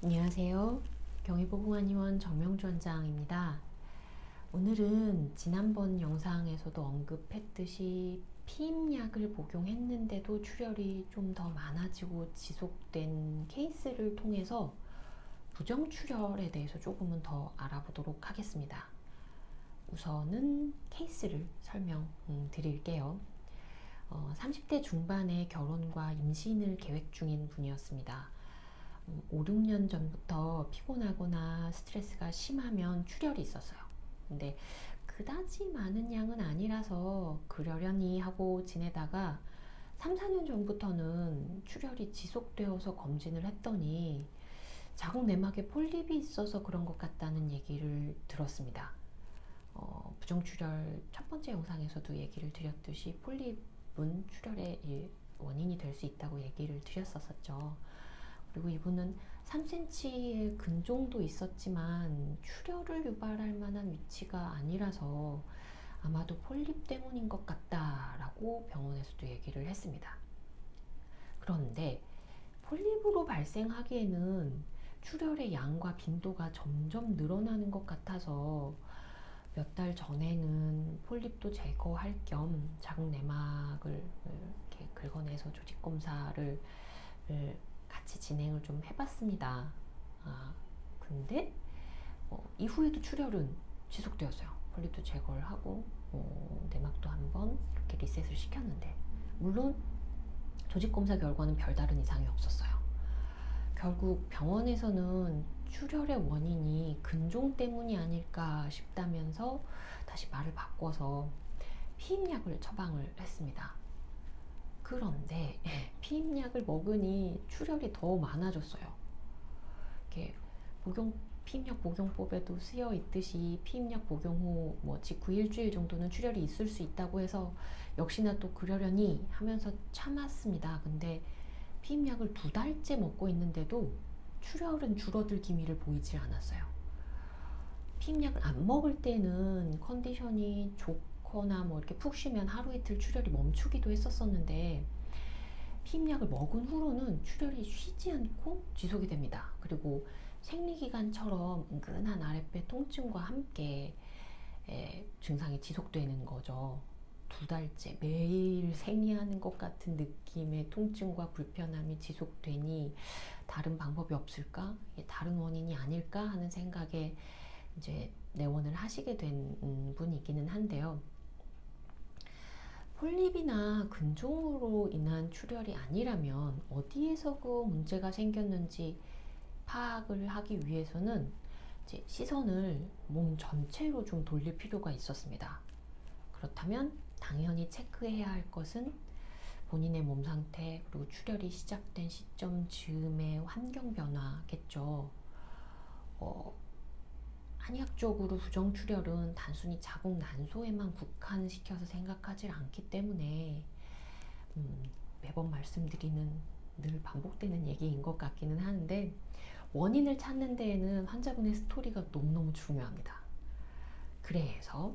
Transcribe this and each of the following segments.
안녕하세요. 경희보건의원 정명주 원장입니다. 오늘은 지난번 영상에서도 언급했듯이 피임약을 복용했는데도 출혈이 좀 더 많아지고 지속된 케이스를 통해서 부정출혈에 대해서 조금은 더 알아보도록 하겠습니다. 우선은 케이스를 설명드릴게요. 30대 중반에 결혼과 임신을 계획 중인 분이었습니다. 5, 6년 전부터 피곤하거나 스트레스가 심하면 출혈이 있었어요. 근데 그다지 많은 양은 아니라서 그러려니 하고 지내다가 3, 4년 전부터는 출혈이 지속되어서 검진을 했더니 자궁 내막에 폴립이 있어서 그런 것 같다는 얘기를 들었습니다. 부정출혈 첫 번째 영상에서도 얘기를 드렸듯이 폴립은 출혈의 원인이 될 수 있다고 얘기를 드렸었죠. 그리고 이분은 3cm의 근종도 있었지만 출혈을 유발할 만한 위치가 아니라서 아마도 폴립 때문인 것 같다라고 병원에서도 얘기를 했습니다. 그런데 폴립으로 발생하기에는 출혈의 양과 빈도가 점점 늘어나는 것 같아서 몇 달 전에는 폴립도 제거할 겸 자궁 내막을 이렇게 긁어내서 조직 검사를 같이 진행을 좀 해봤습니다. 근데 이후에도 출혈은 지속되었어요. 폴립도 제거를 하고 내막도 한번 이렇게 리셋을 시켰는데 물론 조직 검사 결과는 별다른 이상이 없었어요. 결국 병원에서는 출혈의 원인이 근종 때문이 아닐까 싶다면서 다시 말을 바꿔서 피임약을 처방을 했습니다. 그런데 피임약을 먹으니 출혈이 더 많아졌어요. 이렇게 피임약 복용법에도 쓰여 있듯이 피임약 복용 후 직후 일주일 정도는 출혈이 있을 수 있다고 해서 역시나 또 그러려니 하면서 참았습니다. 근데 피임약을 2달째 먹고 있는데도 출혈은 줄어들 기미를 보이질 않았어요. 피임약을 안 먹을 때는 컨디션이 좋거나 이렇게 푹 쉬면 하루 이틀 출혈이 멈추기도 했었는데 피임약을 먹은 후로는 출혈이 쉬지 않고 지속이 됩니다. 그리고 생리기간처럼 은근한 아랫배 통증과 함께 증상이 지속되는 거죠. 2달째 매일 생리하는 것 같은 느낌의 통증과 불편함이 지속되니 다른 방법이 없을까? 다른 원인이 아닐까 하는 생각에 이제 내원을 하시게 된 분이기는 한데요. 폴립이나 근종으로 인한 출혈이 아니라면 어디에서 그 문제가 생겼는지 파악을 하기 위해서는 이제 시선을 몸 전체로 좀 돌릴 필요가 있었습니다. 그렇다면 당연히 체크해야 할 것은 본인의 몸 상태 그리고 출혈이 시작된 시점 즈음의 환경 변화겠죠. 한의학적으로 부정출혈은 단순히 자궁 난소에만 국한시켜서 생각하지 않기 때문에 매번 말씀드리는 늘 반복되는 얘기인 것 같기는 하는데 원인을 찾는 데에는 환자분의 스토리가 너무너무 중요합니다. 그래서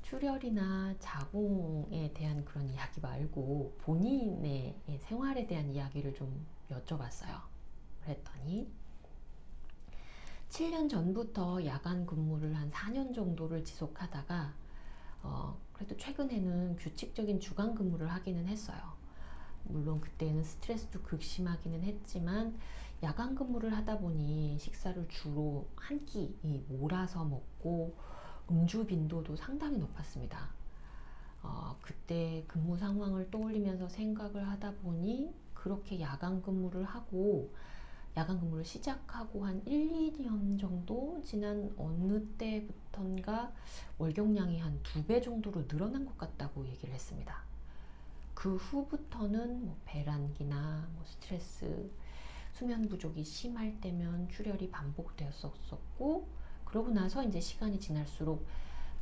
출혈이나 자궁에 대한 그런 이야기 말고 본인의 생활에 대한 이야기를 좀 여쭤봤어요. 그랬더니 7년 전부터 야간 근무를 한 4년 정도를 지속하다가 그래도 최근에는 규칙적인 주간 근무를 하기는 했어요. 물론 그때는 스트레스도 극심하기는 했지만 야간 근무를 하다 보니 식사를 주로 한 끼 몰아서 먹고 음주 빈도도 상당히 높았습니다. 그때 근무 상황을 떠올리면서 생각을 하다 보니 그렇게 야간 근무를 시작하고 한 1, 2년 정도 지난 어느 때부턴가 월경량이 한 2배 정도로 늘어난 것 같다고 얘기를 했습니다. 그 후부터는 배란기나 스트레스, 수면 부족이 심할 때면 출혈이 반복되었었고 그러고 나서 이제 시간이 지날수록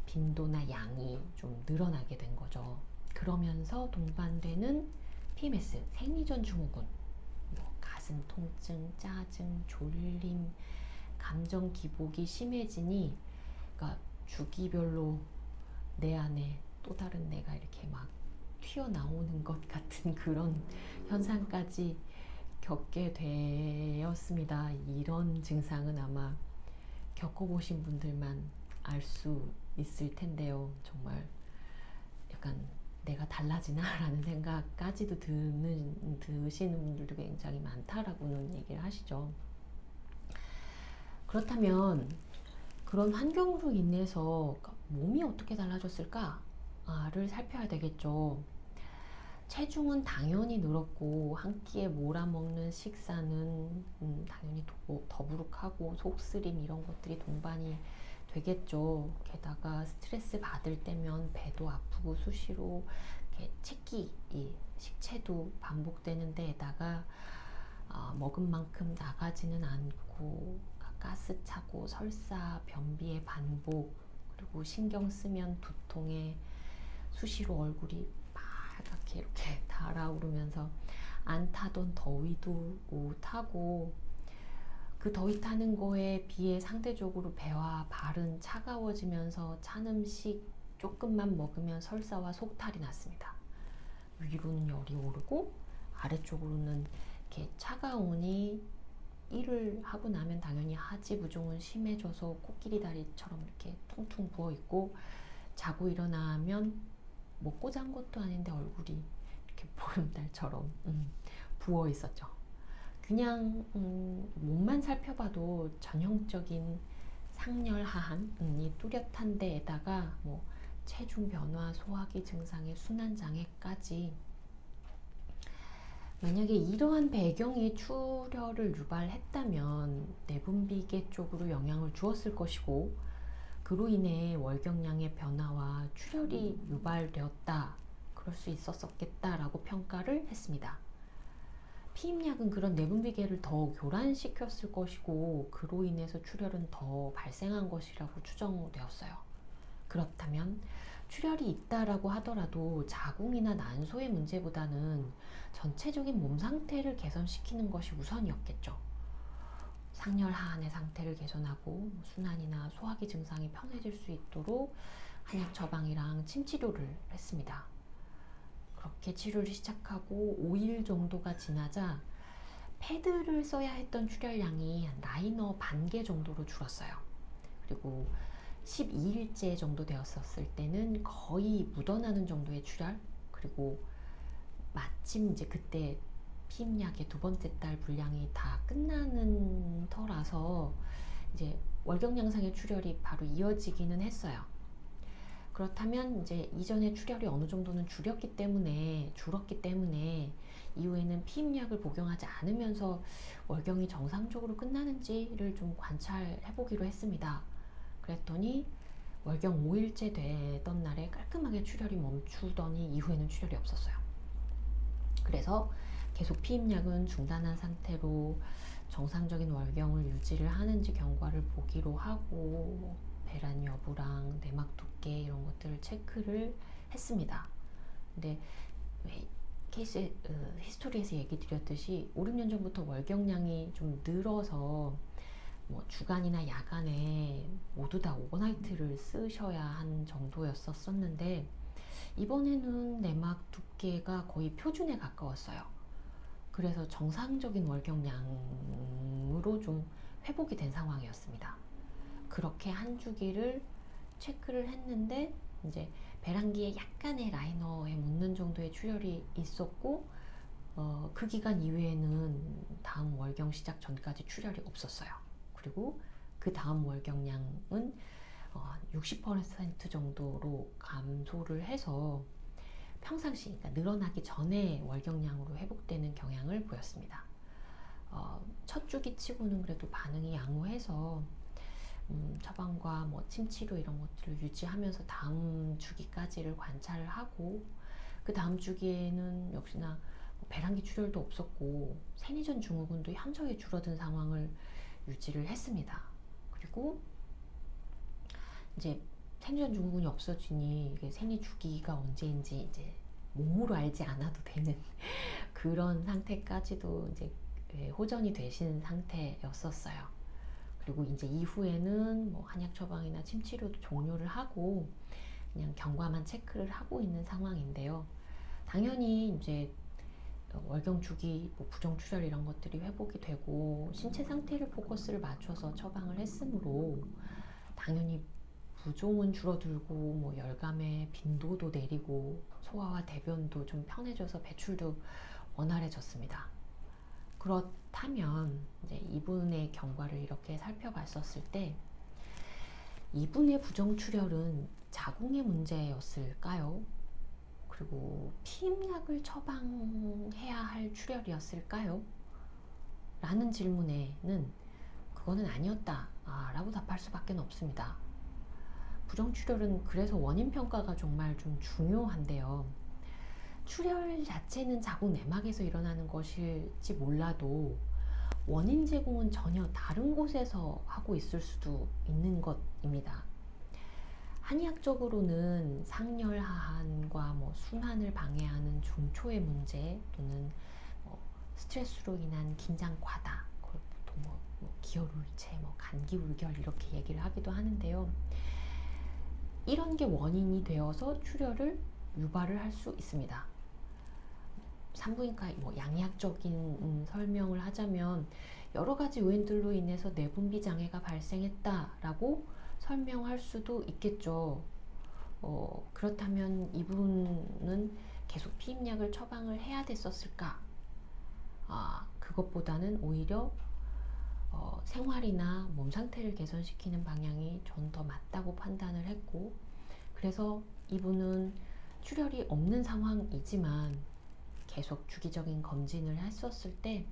빈도나 양이 좀 늘어나게 된 거죠. 그러면서 동반되는 PMS, 생리전 증후군, 가슴 통증, 짜증, 졸림, 감정 기복이 심해지니 그러니까 주기별로 내 안에 또 다른 내가 이렇게 막 튀어나오는 것 같은 그런 현상까지 겪게 되었습니다. 이런 증상은 아마 겪어보신 분들만 알 수 있을 텐데요. 정말 약간 내가 달라지나? 라는 생각까지도 드시는 분들도 굉장히 많다라고는 얘기를 하시죠. 그렇다면 그런 환경으로 인해서 몸이 어떻게 달라졌을까를 살펴야 되겠죠. 체중은 당연히 늘었고 한 끼에 몰아먹는 식사는 당연히 더부룩하고 속쓰림 이런 것들이 동반이 되겠죠. 게다가 스트레스 받을 때면 배도 아프고 수시로 체기, 식체도 반복되는 데에다가 먹은 만큼 나가지는 않고 가스 차고 설사 변비의 반복, 그리고 신경 쓰면 두통에 수시로 얼굴이 빨갛게 이렇게 달아오르면서 안 타던 더위도 타고, 그 더위 타는 거에 비해 상대적으로 배와 발은 차가워지면서 찬 음식 조금만 먹으면 설사와 속탈이 났습니다. 위로는 열이 오르고 아래쪽으로는 이렇게 차가우니 일을 하고 나면 당연히 하지부종은 심해져서 코끼리 다리처럼 이렇게 퉁퉁 부어 있고, 자고 일어나면 먹고 잔 것도 아닌데 얼굴이 이렇게 보름달처럼 부어 있었죠. 그냥 몸만 살펴봐도 전형적인 상열하한이 뚜렷한 데에다가 뭐 체중 변화, 소화기 증상의 순환 장애까지, 만약에 이러한 배경이 출혈을 유발했다면 내분비계 쪽으로 영향을 주었을 것이고, 그로 인해 월경량의 변화와 출혈이 유발되었다, 그럴 수 있었겠다라고 평가를 했습니다. 피임약은 그런 내분비계를 더 교란시켰을 것이고 그로 인해서 출혈은 더 발생한 것이라고 추정되었어요. 그렇다면 출혈이 있다라고 하더라도 자궁이나 난소의 문제보다는 전체적인 몸 상태를 개선시키는 것이 우선이었겠죠. 상열 하한의 상태를 개선하고 순환이나 소화기 증상이 편해질 수 있도록 한약 처방이랑 침 치료를 했습니다. 그렇게 치료를 시작하고 5일 정도가 지나자 패드를 써야 했던 출혈량이 라이너 반 개 정도로 줄었어요. 그리고 12일째 정도 되었을 때는 거의 묻어나는 정도의 출혈, 그리고 마침 이제 그때 피임약의 두 번째 달 분량이 다 끝나는 터라서 이제 월경량상의 출혈이 바로 이어지기는 했어요. 그렇다면 이제 이전에 출혈이 어느 정도는 줄었기 때문에 이후에는 피임약을 복용하지 않으면서 월경이 정상적으로 끝나는지를 좀 관찰해 보기로 했습니다. 그랬더니 월경 5일째 되던 날에 깔끔하게 출혈이 멈추더니 이후에는 출혈이 없었어요. 그래서 계속 피임약은 중단한 상태로 정상적인 월경을 유지를 하는지 경과를 보기로 하고 배란 여부랑 내막 두께 이런 것들을 체크를 했습니다. 근데 케이스 히스토리에서 얘기 드렸듯이 5, 6년 전부터 월경량이 좀 늘어서 뭐 주간이나 야간에 모두 다 오버나이트를 쓰셔야 한 정도였었는데 이번에는 내막 두께가 거의 표준에 가까웠어요. 그래서 정상적인 월경량으로 좀 회복이 된 상황이었습니다. 그렇게 한 주기를 체크를 했는데 이제 배란기에 약간의 라이너에 묻는 정도의 출혈이 있었고 그 기간 이후에는 다음 월경 시작 전까지 출혈이 없었어요. 그리고 그 다음 월경량은 60% 정도로 감소를 해서 평상시, 그러니까 늘어나기 전에 월경량으로 회복되는 경향을 보였습니다. 첫 주기 치고는 그래도 반응이 양호해서 처방과 뭐 침치료 이런 것들을 유지하면서 다음 주기까지를 관찰을 하고, 그 다음 주기에는 역시나 배란기 출혈도 없었고 생리전 증후군도 현저히 줄어든 상황을 유지를 했습니다. 그리고 이제 생리전 증후군이 없어지니 이게 생리 주기가 언제인지 이제 몸으로 알지 않아도 되는 그런 상태까지도 이제 호전이 되신 상태였었어요. 그리고 이제 이후에는 뭐 한약 처방이나 침 치료도 종료를 하고 그냥 경과만 체크를 하고 있는 상황인데요. 당연히 이제 월경 주기, 뭐 부정출혈 이런 것들이 회복이 되고 신체 상태를 포커스를 맞춰서 처방을 했으므로 당연히 부종은 줄어들고 뭐 열감의 빈도도 내리고 소화와 대변도 좀 편해져서 배출도 원활해졌습니다. 그렇다면 이제 이분의 경과를 이렇게 살펴봤었을 때 이분의 부정출혈은 자궁의 문제였을까요? 그리고 피임약을 처방해야 할 출혈이었을까요? 라는 질문에는 그거는 아니었다 라고 답할 수밖에 없습니다. 부정출혈은 그래서 원인 평가가 정말 좀 중요한데요. 출혈 자체는 자궁 내막에서 일어나는 것일지 몰라도 원인 제공은 전혀 다른 곳에서 하고 있을 수도 있는 것입니다. 한의학적으로는 상열하한과 뭐 순환을 방해하는 중초의 문제 또는 스트레스로 인한 긴장 과다, 그걸 보통 기혈울체, 간기울결 이렇게 얘기를 하기도 하는데요. 이런 게 원인이 되어서 출혈을 유발을 할 수 있습니다. 산부인과 양의학적인 설명을 하자면 여러 가지 요인들로 인해서 내분비 장애가 발생했다라고 설명할 수도 있겠죠. 그렇다면 이분은 계속 피임약을 처방을 해야 됐었을까? 그것보다는 오히려 생활이나 몸 상태를 개선시키는 방향이 전 더 맞다고 판단을 했고, 그래서 이분은 출혈이 없는 상황이지만 계속 주기적인 검진을 했었을 때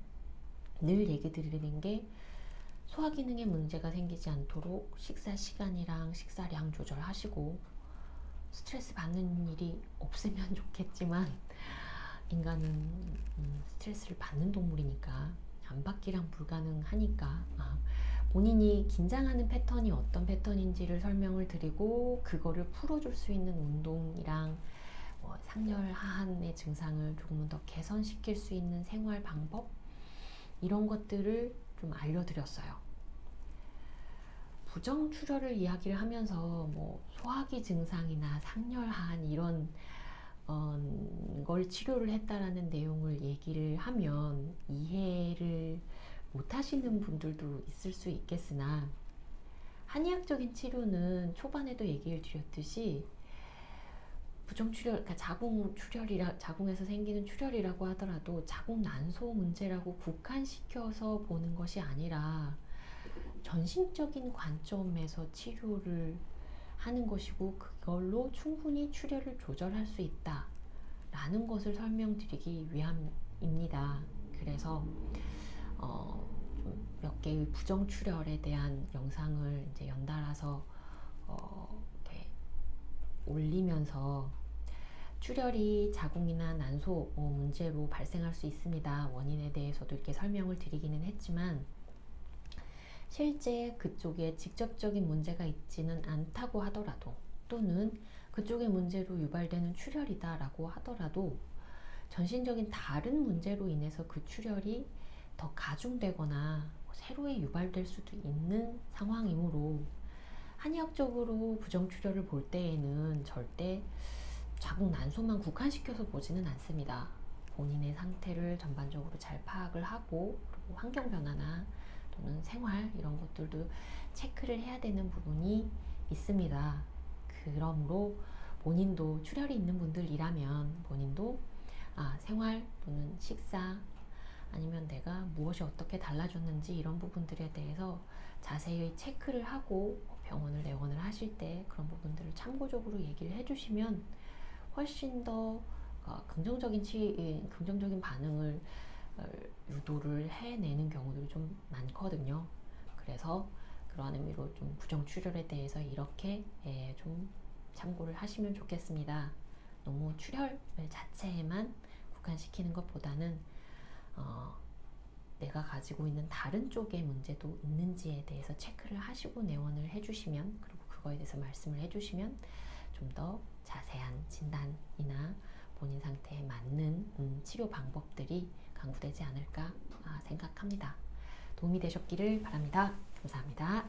늘 얘기 드리는 게 소화 기능에 문제가 생기지 않도록 식사 시간이랑 식사량 조절하시고, 스트레스 받는 일이 없으면 좋겠지만 인간은 스트레스를 받는 동물이니까 안 받기랑 불가능하니까 본인이 긴장하는 패턴이 어떤 패턴인지를 설명을 드리고 그거를 풀어줄 수 있는 운동이랑 상열 하한의 증상을 조금 더 개선시킬 수 있는 생활 방법, 이런 것들을 좀 알려드렸어요. 부정출혈을 이야기를 하면서 소화기 증상이나 상열 하한 이런 걸 치료를 했다라는 내용을 얘기를 하면 이해를 못 하시는 분들도 있을 수 있겠으나, 한의학적인 치료는 초반에도 얘기를 드렸듯이 부정출혈, 그러니까 자궁에서 생기는 출혈이라고 하더라도 자궁 난소 문제라고 국한시켜서 보는 것이 아니라 전신적인 관점에서 치료를 하는 것이고, 그걸로 충분히 출혈을 조절할 수 있다 라는 것을 설명드리기 위함입니다. 그래서 몇 개의 부정출혈에 대한 영상을 이제 연달아서 이렇게 올리면서 출혈이 자궁이나 난소 문제로 발생할 수 있습니다. 원인에 대해서도 이렇게 설명을 드리기는 했지만 실제 그쪽에 직접적인 문제가 있지는 않다고 하더라도, 또는 그쪽의 문제로 유발되는 출혈이다 라고 하더라도 전신적인 다른 문제로 인해서 그 출혈이 더 가중되거나 새로이 유발될 수도 있는 상황이므로 한의학적으로 부정출혈을 볼 때에는 절대 자궁 난소만 국한시켜서 보지는 않습니다. 본인의 상태를 전반적으로 잘 파악을 하고, 그리고 환경 변화나 또는 생활 이런 것들도 체크를 해야 되는 부분이 있습니다. 그러므로 본인도 출혈이 있는 분들이라면 본인도 생활 또는 식사 아니면 내가 무엇이 어떻게 달라졌는지 이런 부분들에 대해서 자세히 체크를 하고 병원을 내원을 하실 때 그런 부분들을 참고적으로 얘기를 해주시면 훨씬 더 긍정적인 반응을 유도를 해내는 경우들이 좀 많거든요. 그래서 그러한 의미로 좀 부정출혈에 대해서 이렇게 좀 참고를 하시면 좋겠습니다. 너무 출혈 자체에만 국한시키는 것보다는 내가 가지고 있는 다른 쪽의 문제도 있는지에 대해서 체크를 하시고 내원을 해주시면, 그리고 그거에 대해서 말씀을 해주시면 좀 더 자세한 진단이나 본인 상태에 맞는 치료 방법들이 강구되지 않을까 생각합니다. 도움이 되셨기를 바랍니다. 감사합니다.